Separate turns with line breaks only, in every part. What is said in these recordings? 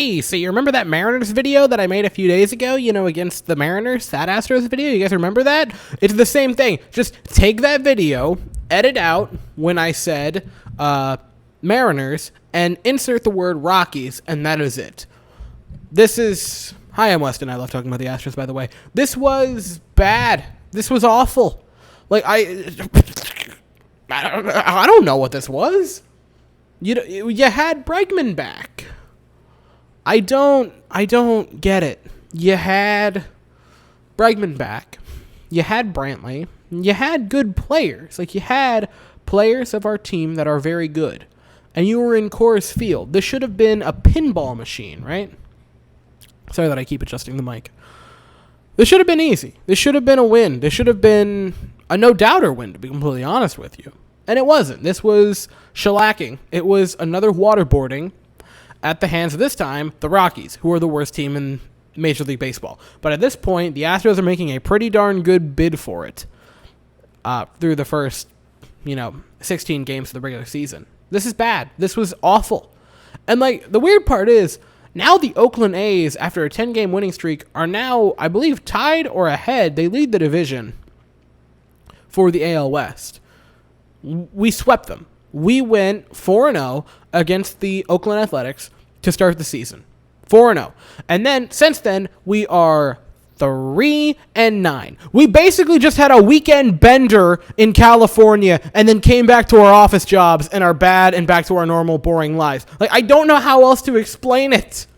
Hey, so you remember that Mariners video that I made a few days ago, against the Mariners, that Astros video? You guys remember that? It's the same thing. Just take that video, edit out when I said Mariners, and insert the word Rockies, and that is it. Hi, I'm Weston. I love talking about the Astros, by the way. This was bad. This was awful. I don't know what this was. You had Bregman back. I don't get it. You had Bregman back. You had Brantley. You had good players. You had players of our team that are very good. And you were in Coors Field. This should have been a pinball machine, right? Sorry that I keep adjusting the mic. This should have been easy. This should have been a win. This should have been a no-doubter win, to be completely honest with you. And it wasn't. This was shellacking. It was another waterboarding at the hands of, this time, the Rockies, who are the worst team in Major League Baseball. But at this point, the Astros are making a pretty darn good bid for it through the first, 16 games of the regular season. This is bad. This was awful. And, the weird part is, now the Oakland A's, after a 10-game winning streak, are now, I believe, tied or ahead. They lead the division for the AL West. We swept them. We went 4-0 against the Oakland Athletics to start the season. 4-0. And then, since then, we are 3-9. We basically just had a weekend bender in California and then came back to our office jobs and are bad and back to our normal boring lives. I don't know how else to explain it.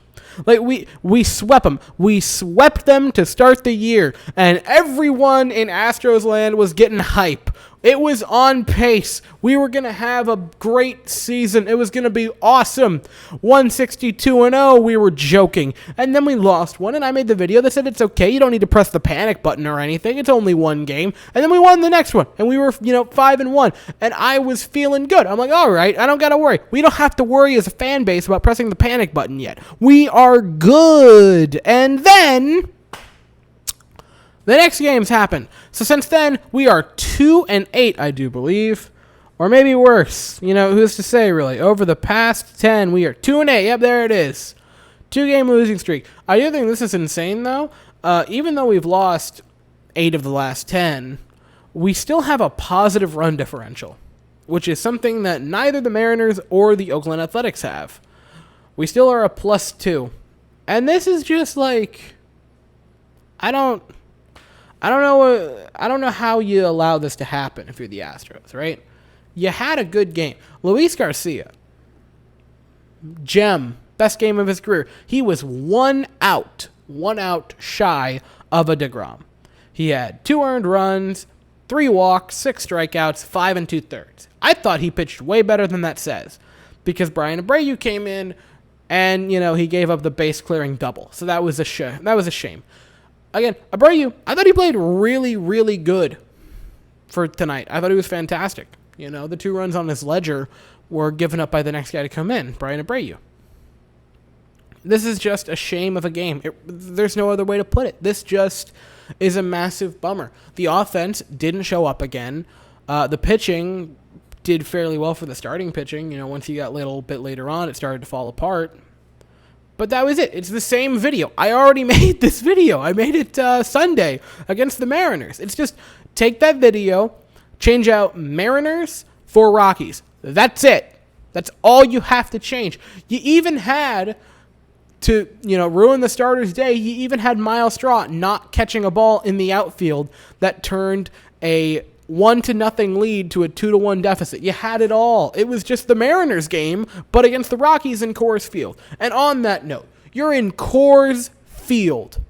We swept them. We swept them to start the year, and everyone in Astros land was getting hype. It was on pace. We were going to have a great season. It was going to be awesome. 162-0, we wwere joking. And then we lost one, and I made the video that said it's okay. You don't need to press the panic button or anything. It's only one game. And then we won the next one, and we were, 5-1. And I was feeling good. I'm like, all right, I don't got to worry. We don't have to worry as a fan base about pressing the panic button yet. We are good. And then the next games happen. So since then, we are 2-8, I do believe. Or maybe worse. Who's to say, really? Over the past 10, we are 2-8. Yep, there it is. 2-game losing streak. I do think this is insane, though. Even though we've lost 8 of the last 10, we still have a positive run differential, which is something that neither the Mariners or the Oakland Athletics have. We still are a +2. And this is just I don't know how you allow this to happen if you're the Astros, right? You had a good game. Luis Garcia, gem, best game of his career. He was one out shy of a DeGrom. He had 2 earned runs, 3 walks, 6 strikeouts, 5 2/3. I thought he pitched way better than that says, because Brian Abreu came in and, he gave up the base clearing double. So that was a shame. Again, Abreu, I thought he played really, really good for tonight. I thought he was fantastic. The 2 runs on his ledger were given up by the next guy to come in, Brian Abreu. This is just a shame of a game. There's no other way to put it. This just is a massive bummer. The offense didn't show up again. The pitching did fairly well for the starting pitching. Once he got a little bit later on, it started to fall apart. But that was it. It's the same video. I already made this video. I made it Sunday against the Mariners. It's just take that video, change out Mariners for Rockies. That's it. That's all you have to change. You even had to, ruin the starter's day. You even had Miles Straw not catching a ball in the outfield that turned a 1-0 lead to a 2-1 deficit. You had it all. It was just the Mariners game, but against the Rockies in Coors Field. And on that note, you're in Coors Field.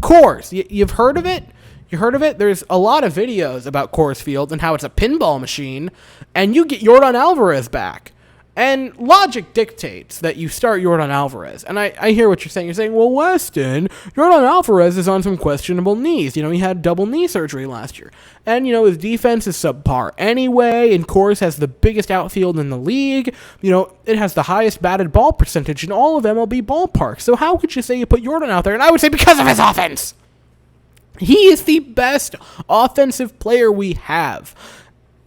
Coors. You've heard of it? You heard of it? There's a lot of videos about Coors Field and how it's a pinball machine, and you get Yordan Alvarez back. And logic dictates that you start Yordan Alvarez. And I hear what you're saying. You're saying, well, Weston, Yordan Alvarez is on some questionable knees. He had double knee surgery last year. And, his defense is subpar anyway. And Coors has the biggest outfield in the league. It has the highest batted ball percentage in all of MLB ballparks. So how could you say you put Yordan out there? And I would say because of his offense. He is the best offensive player we have.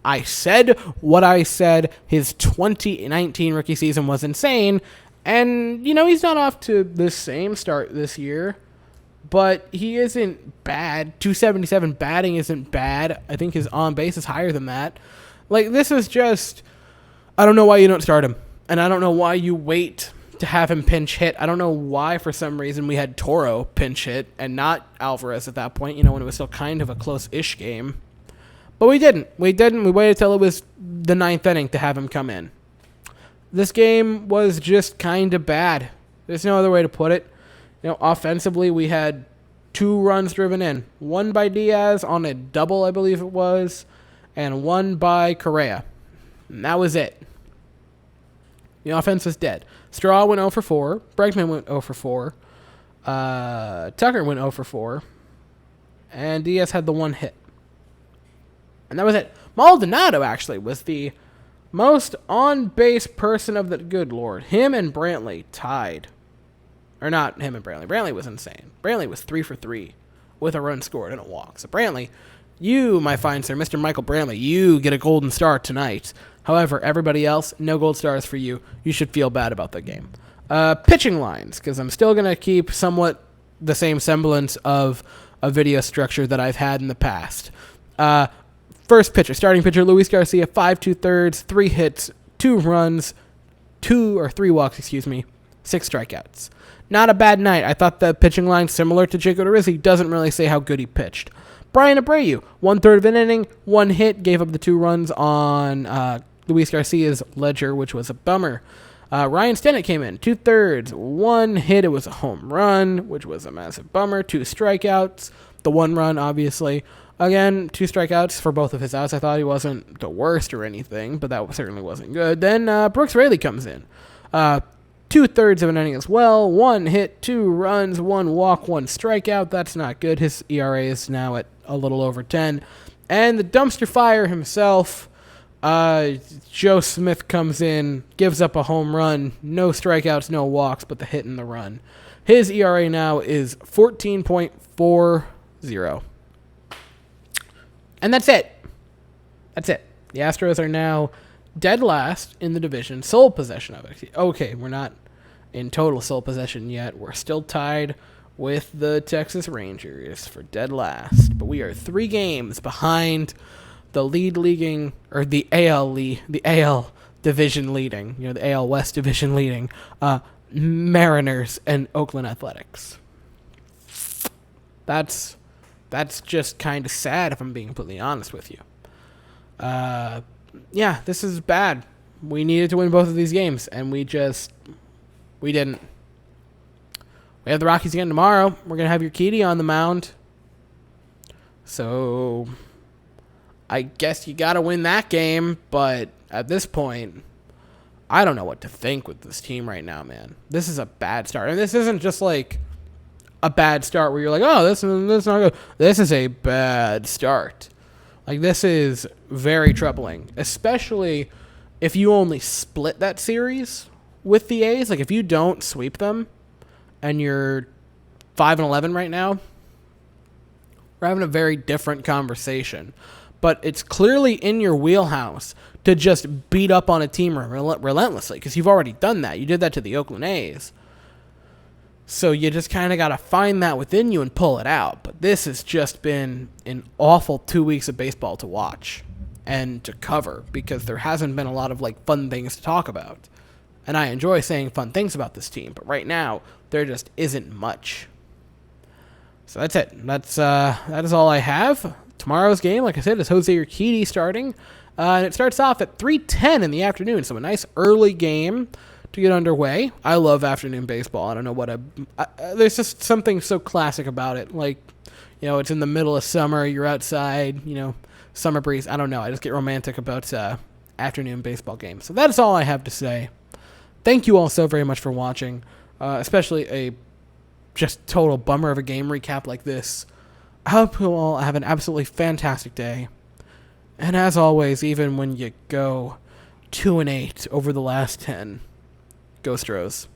I said what I said. His 2019 rookie season was insane. And, he's not off to the same start this year, but he isn't bad. 277 batting isn't bad. I think his on base is higher than that. Like, this is just, I don't know why you don't start him. And I don't know why you wait to have him pinch hit. I don't know why, for some reason, we had Toro pinch hit and not Alvarez at that point, when it was still kind of a close-ish game. But we didn't. We waited till it was the 9th inning to have him come in. This game was just kind of bad. There's no other way to put it. Offensively, we had 2 runs driven in. One by Diaz on a double, I believe it was, and one by Correa. And that was it. The offense was dead. Straw went 0 for 4. Bregman went 0 for 4. Tucker went 0 for 4. And Diaz had the 1 hit. And that was it. Maldonado, actually, was the most on-base person of the... Good Lord. Him and Brantley tied. Or not him and Brantley. Brantley was insane. Brantley was 3 for 3 with a run scored and a walk. So Brantley, you, my fine sir, Mr. Michael Brantley, you get a golden star tonight. However, everybody else, no gold stars for you. You should feel bad about the game. Pitching lines, because I'm still going to keep somewhat the same semblance of a video structure that I've had in the past. First pitcher, starting pitcher, Luis Garcia, 5 2/3, 3 hits, 2 runs, 3 walks, 6 strikeouts. Not a bad night. I thought the pitching line, similar to Jake Odorizzi, doesn't really say how good he pitched. Brian Abreu, 1/3 of an inning, 1 hit, gave up the 2 runs on Luis Garcia's ledger, which was a bummer. Ryan Stennett came in, 2/3, 1 hit, it was a home run, which was a massive bummer, 2 strikeouts, the 1 run, obviously. Again, 2 strikeouts for both of his outs. I thought he wasn't the worst or anything, but that certainly wasn't good. Then Brooks Raley comes in. 2/3 of an inning as well. 1 hit, 2 runs, 1 walk, 1 strikeout. That's not good. His ERA is now at a little over 10. And the dumpster fire himself, Joe Smith comes in, gives up a home run. No strikeouts, no walks, but the hit and the run. His ERA now is 14.40. And that's it. That's it. The Astros are now dead last in the division, sole possession of it. Okay, we're not in total sole possession yet. We're still tied with the Texas Rangers for dead last. But we are 3 games behind the AL division leading, the AL West division leading, Mariners and Oakland Athletics. That's just kind of sad, if I'm being completely honest with you. Yeah, this is bad. We needed to win both of these games, and we didn't. We have the Rockies again tomorrow. We're going to have Urquidy on the mound. So I guess you got to win that game, but at this point, I don't know what to think with this team right now, man. This is a bad start. And this isn't just like a bad start where you're like, oh, this is not good. This is a bad start. Like, this is very troubling, especially if you only split that series with the A's. Like, if you don't sweep them and you're 5-11 right now, we're having a very different conversation. But it's clearly in your wheelhouse to just beat up on a team relentlessly, because you've already done that. You did that to the Oakland A's. So you just kind of got to find that within you and pull it out. But this has just been an awful 2 weeks of baseball to watch and to cover, because there hasn't been a lot of fun things to talk about. And I enjoy saying fun things about this team, but right now there just isn't much. So that's it. That is all I have. Tomorrow's game, like I said, is Jose Urquidy starting. And it starts off at 3:10 in the afternoon, so a nice early game to get underway. I love afternoon baseball. I don't know what there's just something so classic about it. It's in the middle of summer, you're outside, summer breeze. I don't know. I just get romantic about afternoon baseball games. So that's all I have to say. Thank you all so very much for watching, especially a just total bummer of a game recap like this. I hope you all have an absolutely fantastic day. And as always, even when you go 2-8 over the last 10, go Astros.